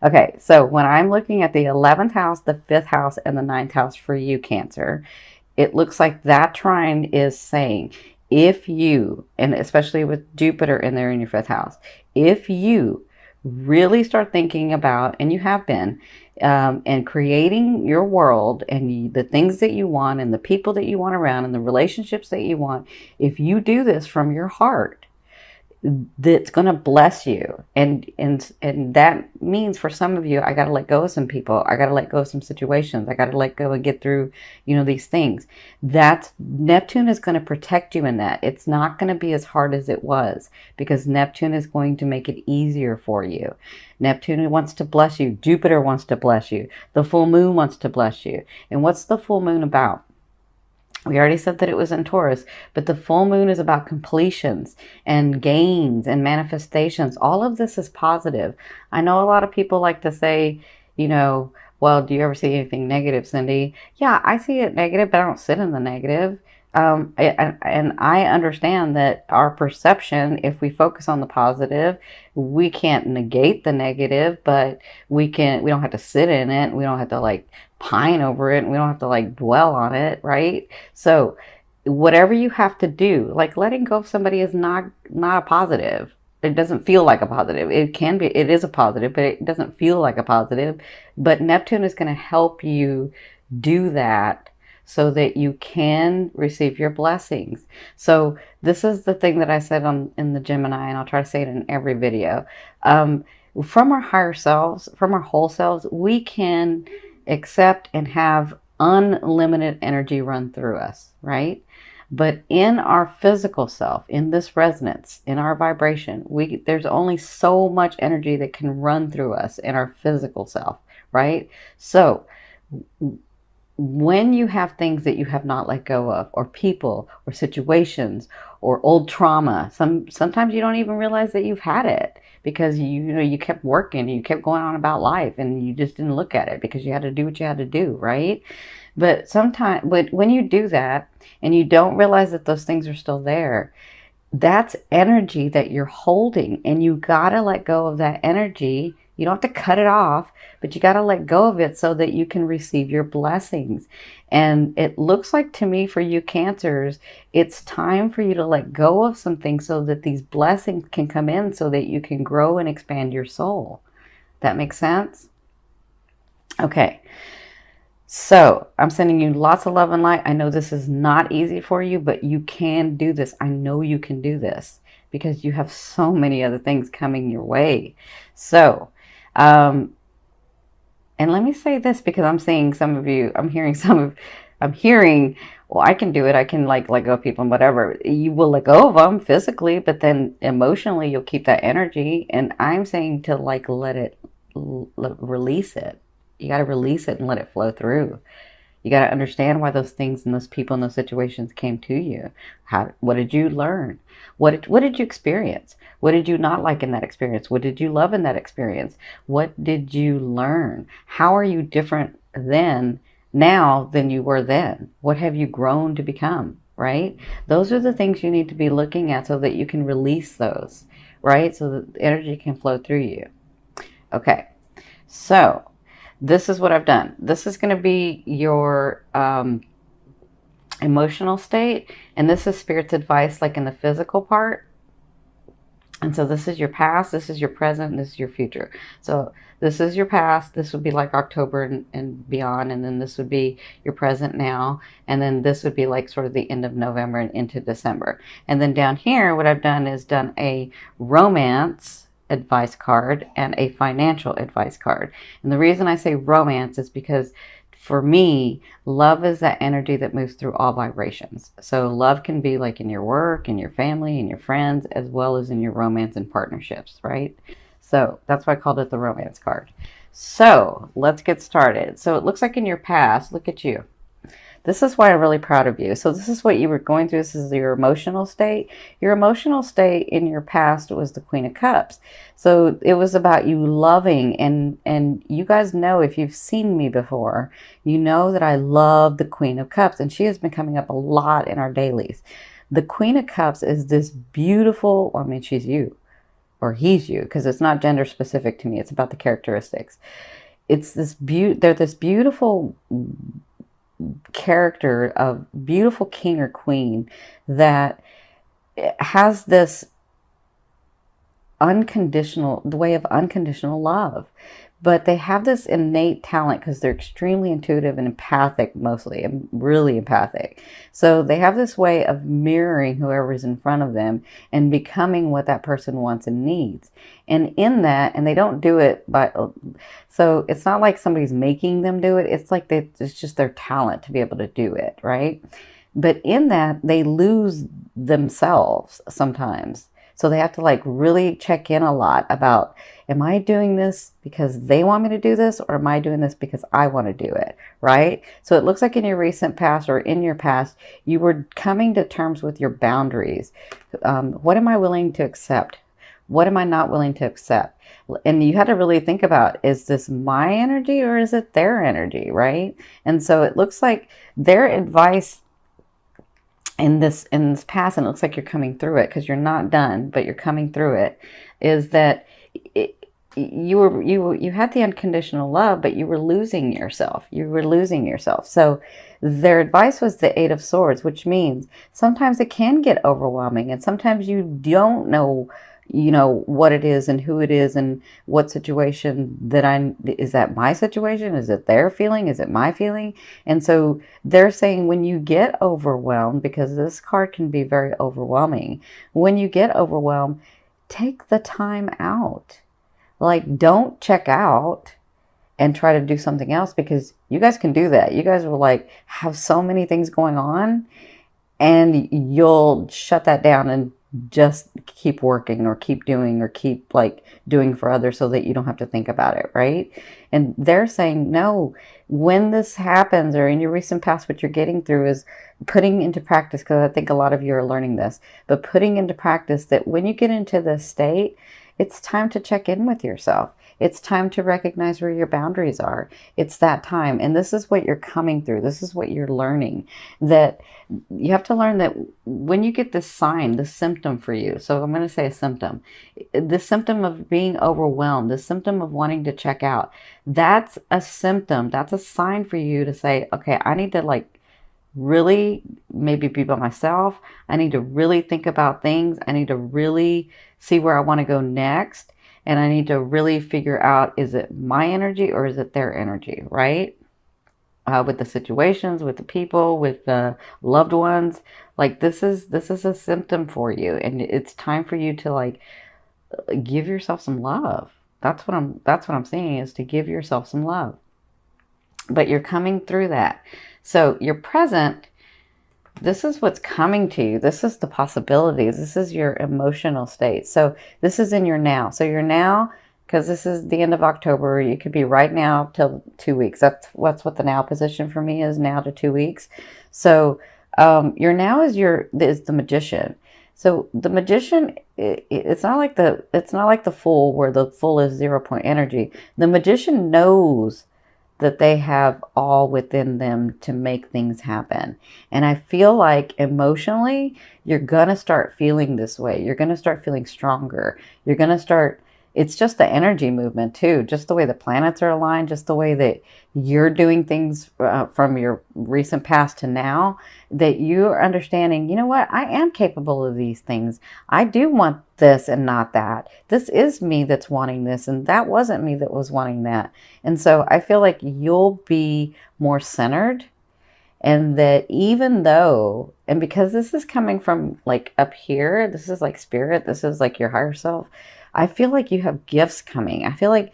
Okay, so when I'm looking at the 11th house, the 5th house, and the ninth house for you, Cancer, it looks like that trine is saying if you, and especially with Jupiter in there in your 5th house, if you really start thinking about, and you have been, and creating your world and the things that you want and the people that you want around and the relationships that you want, if you do this from your heart, that's going to bless you. And that means for some of you, I got to let go of some people. I got to let go of some situations. I got to let go and get through, these things. That Neptune is going to protect you in that. It's not going to be as hard as it was, because Neptune is going to make it easier for you. Neptune wants to bless you. Jupiter wants to bless you. The full moon wants to bless you. And what's the full moon about? We already said that it was in Taurus, but the full moon is about completions and gains and manifestations. All of this is positive. I know a lot of people like to say, well, do you ever see anything negative, Cindy? Yeah, I see it negative, but I don't sit in the negative. And I understand that our perception, if we focus on the positive, we can't negate the negative, but we don't have to sit in it. We don't have to like pine over it. And we don't have to like dwell on it. Right. So whatever you have to do, like letting go of somebody is not a positive. It doesn't feel like a positive. It is a positive, but it doesn't feel like a positive. But Neptune is going to help you do that so that you can receive your blessings. So this is the thing that I said in the Gemini, and I'll try to say it in every video. From our higher selves, from our whole selves, we can accept and have unlimited energy run through us, right? But in our physical self, in this resonance, in our vibration, there's only so much energy that can run through us in our physical self, right? So when you have things that you have not let go of, or people, or situations, or old trauma, sometimes you don't even realize that you've had it, because you kept working and you kept going on about life and you just didn't look at it because you had to do what you had to do, right? But when you do that and you don't realize that those things are still there, that's energy that you're holding, and you gotta let go of that energy. You don't have to cut it off, but you gotta let go of it so that you can receive your blessings. And it looks like to me, for you Cancers, it's time for you to let go of some things so that these blessings can come in, so that you can grow and expand your soul. That makes sense? Okay. So I'm sending you lots of love and light. I know this is not easy for you, but you can do this. I know you can do this because you have so many other things coming your way. So, and let me say this, because I'm seeing some of you, I'm hearing, well, I can do it. I can like let go of people and whatever. You will let go of them physically, but then emotionally you'll keep that energy. And I'm saying to like release it. You got to release it and let it flow through. You got to understand why those things and those people and those situations came to you. What did you learn? What did you experience? What did you not like in that experience? What did you love in that experience? What did you learn? How are you different now than you were then? What have you grown to become, right? Those are the things you need to be looking at so that you can release those, right? So that the energy can flow through you. Okay, so this is what I've done. This is going to be your emotional state, and this is Spirit's advice, like in the physical part. And so this is your past, this is your present, this is your future. So this is your past, this would be like October and beyond, and then this would be your present now, and then this would be like sort of the end of November and into December. And then down here, what I've done is done a romance advice card and a financial advice card. And the reason I say romance is because for me, love is that energy that moves through all vibrations. So love can be like in your work, in your family, in your friends, as well as in your romance and partnerships, right? So that's why I called it the romance card. So let's get started. So it looks like in your past, look at you. This is why I'm really proud of you. So this is what you were going through. This is your emotional state. Your emotional state in your past was the Queen of Cups. So it was about you loving, and you guys know, if you've seen me before, you know that I love the Queen of Cups, and she has been coming up a lot in our dailies. The Queen of Cups is this beautiful, I mean, she's you. or he's you, because it's not gender specific to me. It's about the characteristics. It's this they're this beautiful character of beautiful king or queen that has this unconditional, the way of unconditional love. But they have this innate talent because they're extremely intuitive and empathic, mostly, and really empathic. So they have this way of mirroring whoever's in front of them and becoming what that person wants and needs. And in that, and they don't do it by, so it's not like somebody's making them do it. It's like it's just their talent to be able to do it, right? But in that, they lose themselves sometimes. So they have to like really check in a lot about, am I doing this because they want me to do this, or am I doing this because I want to do it, right? So it looks like in your recent past or in your past, you were coming to terms with your boundaries. What am I willing to accept? What am I not willing to accept? And you had to really think about, is this my energy or is it their energy, right? And so it looks like their advice in this past, and it looks like you're coming through it because you're not done, but you're coming through it, is that you had the unconditional love, but you were losing yourself. You were losing yourself. So their advice was the Eight of Swords, which means sometimes it can get overwhelming, and sometimes you don't know, what it is and who it is and what situation is that my situation? Is it their feeling? Is it my feeling? And so they're saying, when you get overwhelmed, because this card can be very overwhelming, when you get overwhelmed, take the time out. Like, don't check out and try to do something else, because you guys can do that. You guys will like have so many things going on, and you'll shut that down and just keep working or keep doing or keep like doing for others so that you don't have to think about it, right? And they're saying, no, when this happens, or in your recent past, what you're getting through is putting into practice, because I think a lot of you are learning this, but putting into practice that when you get into this state, it's time to check in with yourself. It's time to recognize where your boundaries are. It's that time. And this is what you're coming through. This is what you're learning. That you have to learn that when you get this sign, this symptom for you. So I'm going to say a symptom. The symptom of being overwhelmed, the symptom of wanting to check out. That's a symptom. That's a sign for you to say, okay, I need to like really maybe be by myself. I need to really think about things. I need to really see where I want to go next. And I need to really figure out, is it my energy or is it their energy, right? With the situations, with the people, with the loved ones. Like this is a symptom for you. And it's time for you to like give yourself some love. That's what I'm saying, is to give yourself some love. But you're coming through that. So your present, this is what's coming to you. This is the possibilities. This is your emotional state. So this is in your now. So your now, because this is the end of October, you could be right now till 2 weeks. That's what the now position for me is, now to 2 weeks. So your now is the Magician. So the Magician, it's not like the Fool, where the Fool is 0 point energy. The Magician knows that they have all within them to make things happen. And I feel like emotionally, you're going to start feeling this way. You're going to start feeling stronger. You're going to start, it's just the energy movement too, just the way the planets are aligned, just the way that you're doing things from your recent past to now, that you're understanding, you know what, I am capable of these things. I do want this and not that. This is me that's wanting this, and that wasn't me that was wanting that. And so I feel like you'll be more centered, and that even though, and because this is coming from like up here, this is like spirit, this is like your higher self, I feel like you have gifts coming. I feel like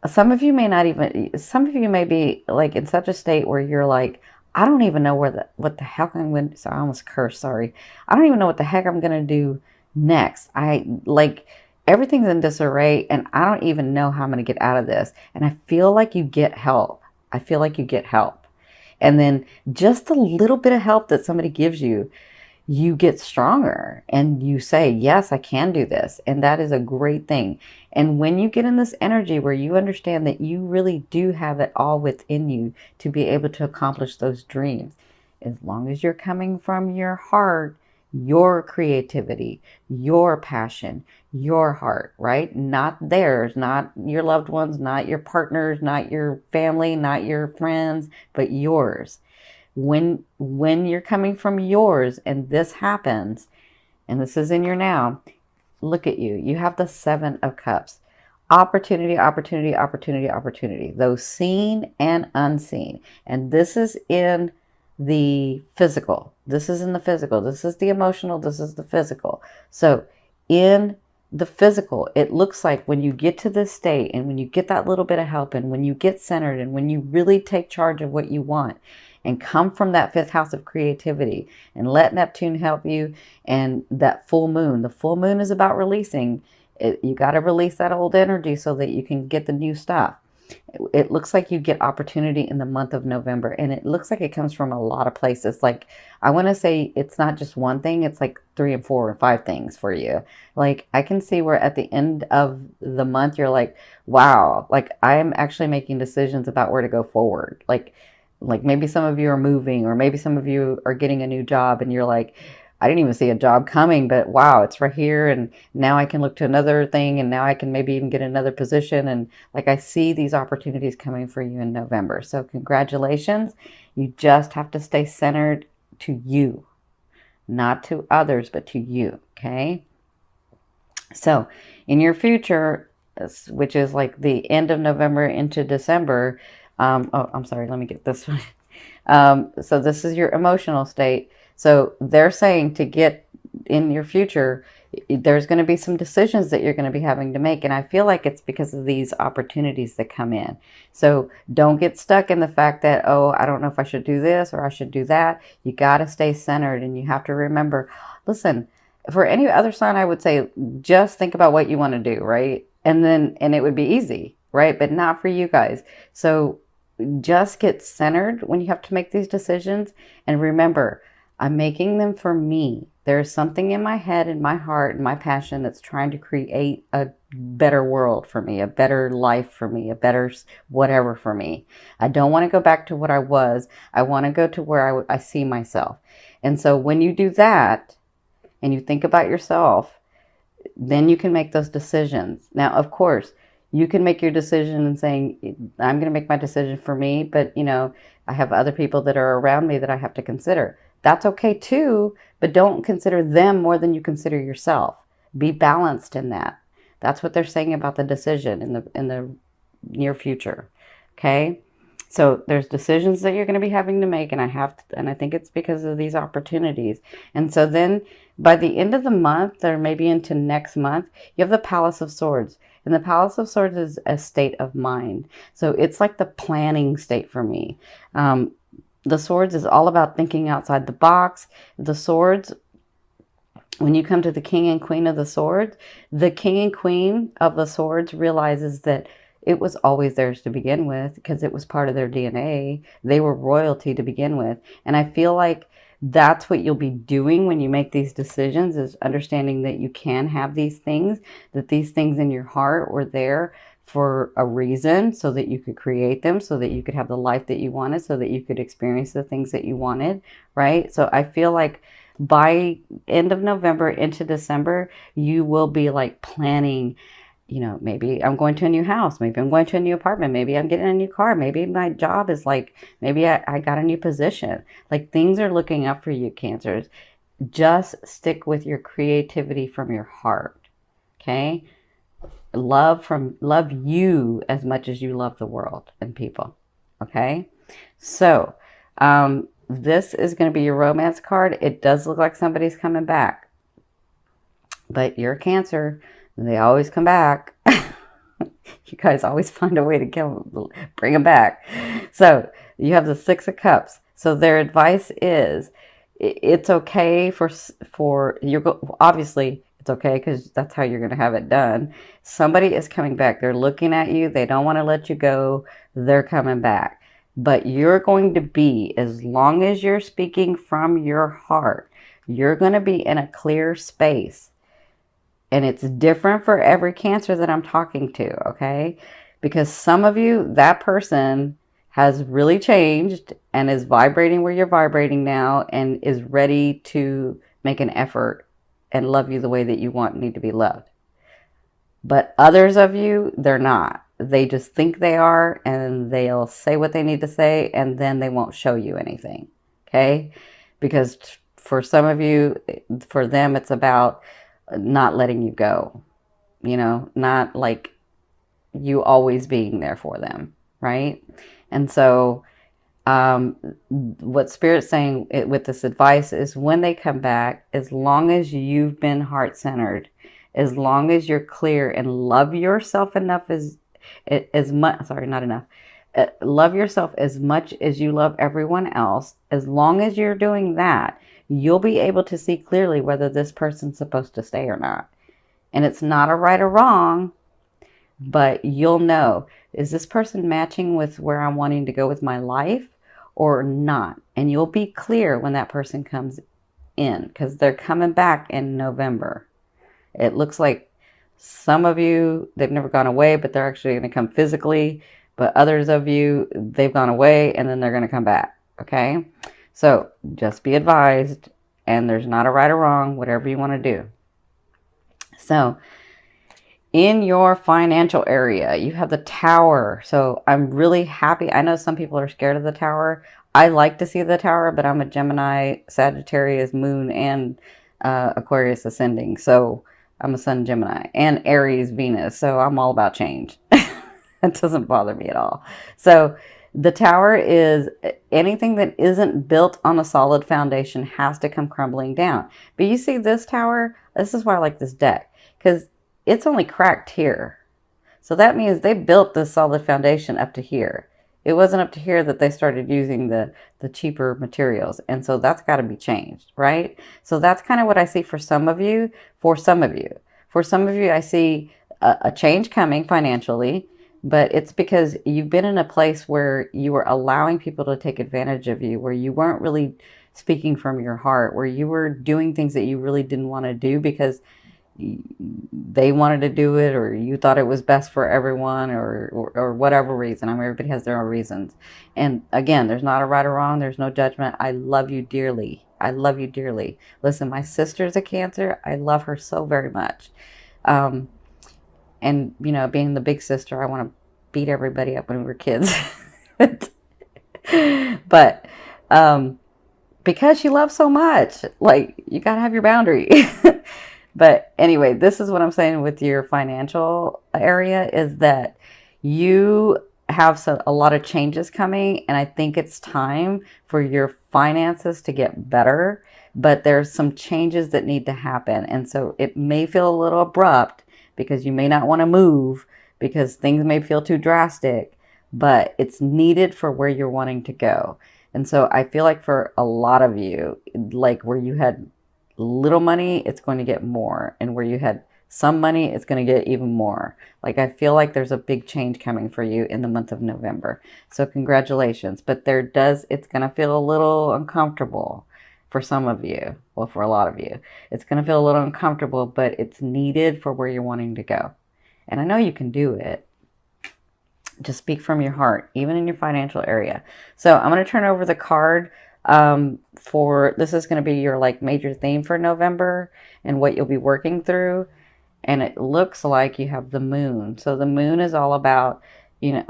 some of you may be like in such a state where you're like, I don't even know what the heck I'm going to, so I almost cursed, sorry. I don't even know what the heck I'm going to do next. Everything's in disarray, and I don't even know how I'm going to get out of this. And I feel like you get help. I feel like you get help. And then just a little bit of help that somebody gives you, you get stronger and you say, yes, I can do this. And that is a great thing. And when you get in this energy where you understand that you really do have it all within you to be able to accomplish those dreams, as long as you're coming from your heart, your creativity, your passion, your heart, right? Not theirs, not your loved ones, not your partners, not your family, not your friends, but yours. When you're coming from yours and this happens, and this is in your now, look at you. You have the 7 of Cups. Opportunity, opportunity, opportunity, opportunity. Those seen and unseen. And this is in the physical. This is in the physical. This is the emotional. This is the physical. So in the physical, it looks like when you get to this state and when you get that little bit of help and when you get centered and when you really take charge of what you want and come from that 5th house of creativity and let Neptune help you, and that full moon. The full moon is about releasing. You got to release that old energy so that you can get the new stuff. It looks like you get opportunity in the month of November, and it looks like it comes from a lot of places. Like, I want to say it's not just one thing, it's like 3 and 4 and 5 things for you. Like, I can see where at the end of the month you're like, wow, like I'm actually making decisions about where to go forward. Like maybe some of you are moving, or maybe some of you are getting a new job and you're like, I didn't even see a job coming, but wow, it's right here. And now I can look to another thing, and now I can maybe even get another position. And like, I see these opportunities coming for you in November. So congratulations. You just have to stay centered to you, not to others, but to you. Okay. So in your future, which is like the end of November into December, oh, I'm sorry, let me get this one. So this is your emotional state. So they're saying to get in your future, there's going to be some decisions that you're going to be having to make. And I feel like it's because of these opportunities that come in. So don't get stuck in the fact that, oh, I don't know if I should do this or I should do that. You got to stay centered, and you have to remember, listen, for any other sign, I would say just think about what you want to do, right? And it would be easy, right? But not for you guys. So just get centered when you have to make these decisions. And remember, I'm making them for me. There's something in my head and my heart and my passion that's trying to create a better world for me, a better life for me, a better whatever for me. I don't want to go back to what I was. I want to go to where I see myself. And so when you do that and you think about yourself, then you can make those decisions. Now, of course, you can make your decision and saying, I'm going to make my decision for me, but I have other people that are around me that I have to consider. That's okay too, but don't consider them more than you consider yourself. Be balanced in that. That's what they're saying about the decision in the near future. Okay? So there's decisions that you're going to be having to make, and I think it's because of these opportunities. And so then by the end of the month, or maybe into next month, you have the Palace of Swords. And the Palace of Swords is a state of mind. So it's like the planning state for me. The Swords is all about thinking outside the box. The Swords, when you come to the King and Queen of the Swords, the King and Queen of the Swords realizes that it was always theirs to begin with because it was part of their DNA. They were royalty to begin with. And I feel like that's what you'll be doing when you make these decisions, is understanding that you can have these things, that these things in your heart were there for a reason, so that you could create them, so that you could have the life that you wanted, so that you could experience the things that you wanted, right? So I feel like by end of November into December, you will be like planning, maybe I'm going to a new house. Maybe I'm going to a new apartment. Maybe I'm getting a new car. Maybe my job is like, maybe I got a new position. Like, things are looking up for you, Cancers. Just stick with your creativity from your heart. Okay? Love you as much as you love the world and people. Okay? So, this is going to be your romance card. It does look like somebody's coming back. But you're a Cancer. They always come back. You guys always find a way to bring them back. So you have the 6 of Cups. So their advice is, it's okay for you. Obviously, it's okay because that's how you're going to have it done. Somebody is coming back. They're looking at you. They don't want to let you go. They're coming back. But you're going to be, as long as you're speaking from your heart, you're going to be in a clear space. And it's different for every Cancer that I'm talking to, okay? Because some of you, that person has really changed and is vibrating where you're vibrating now and is ready to make an effort and love you the way that you need to be loved. But others of you, they're not. They just think they are, and they'll say what they need to say, and then they won't show you anything. Okay? Because for some of you, for them, it's about not letting you go. You know, not like you always being there for them, right? And so what Spirit's saying with this advice is when they come back, as long as you've been heart-centered, as long as you're clear and love yourself enough as much, sorry, not enough, love yourself as much as you love everyone else, as long as you're doing that, you'll be able to see clearly whether this person's supposed to stay or not. And it's not a right or wrong, but you'll know, is this person matching with where I'm wanting to go with my life or not? And you'll be clear when that person comes in, because they're coming back in November. It looks like some of you, they've never gone away, but they're actually going to come physically. But others of you, they've gone away and then they're going to come back. Okay? So just be advised, and there's not a right or wrong, whatever you want to do. So in your financial area, you have the Tower. So I'm really happy. I know some people are scared of the Tower. I like to see the Tower, but I'm a Gemini, Sagittarius, Moon, and Aquarius ascending. So I'm a Sun Gemini and Aries Venus. So I'm all about change. It doesn't bother me at all. So the Tower is anything that isn't built on a solid foundation has to come crumbling down. But you see this Tower, this is why I like this deck, because it's only cracked here. So that means they built this solid foundation up to here. It wasn't up to here that they started using the cheaper materials. And so that's got to be changed, right? So that's kind of what I see for some of you. For some of you, I see a change coming financially, but it's because you've been in a place where you were allowing people to take advantage of you, where you weren't really speaking from your heart, where you were doing things that you really didn't want to do because they wanted to do it, or you thought it was best for everyone, or whatever reason. I mean, everybody has their own reasons. And again, there's not a right or wrong. There's no judgment. I love you dearly. I love you dearly. Listen, my sister's a Cancer. I love her so very much. And, you know, being the big sister, I want to beat everybody up when we were kids. But because she loves so much, like, you got to have your boundary. But anyway, this is what I'm saying with your financial area is that you have a lot of changes coming, and I think it's time for your finances to get better, but there's some changes that need to happen. And so it may feel a little abrupt because you may not want to move because things may feel too drastic, but it's needed for where you're wanting to go. And so I feel like for a lot of you, like where you had little money, it's going to get more. And where you had some money, it's going to get even more. Like, I feel like there's a big change coming for you in the month of November. So congratulations. But it's going to feel a little uncomfortable for some of you. Well, for a lot of you, it's going to feel a little uncomfortable, but it's needed for where you're wanting to go. And I know you can do it. Just speak from your heart, even in your financial area. So I'm going to turn over the card this is going to be your like major theme for November and what you'll be working through. And it looks like you have the moon. So the moon is all about, you know,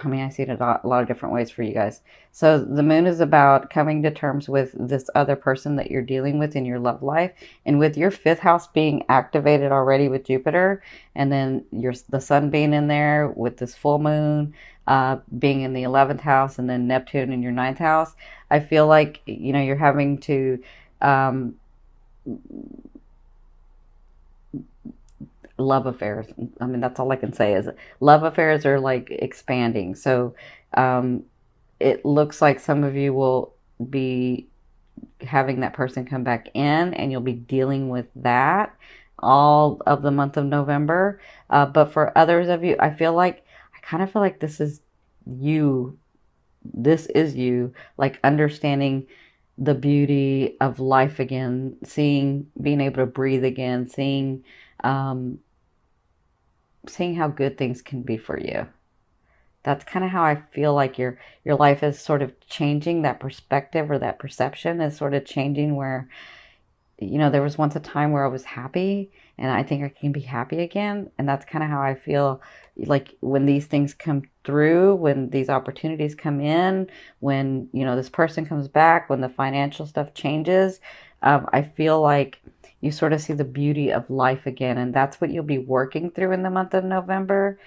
I mean, I see it a lot of different ways for you guys. So the moon is about coming to terms with this other person that you're dealing with in your love life. And with your 5th house being activated already with Jupiter, and then the sun being in there with this full moon, being in the 11th house, and then Neptune in your 9th house, I feel like, you know, you're having to love affairs. I mean, that's all I can say is love affairs are like expanding. So it looks like some of you will be having that person come back in, and you'll be dealing with that all of the month of November. But for others of you, I kind of feel like this is you. This is you, like understanding the beauty of life again, being able to breathe again, seeing how good things can be for you. That's kind of how I feel like your life is sort of changing. That perspective or that perception is sort of changing, where there was once a time where I was happy, and I think I can be happy again. And that's kind of how I feel like when these things come through, when these opportunities come in, when, this person comes back, when the financial stuff changes, I feel like you sort of see the beauty of life again. And that's what you'll be working through in the month of November.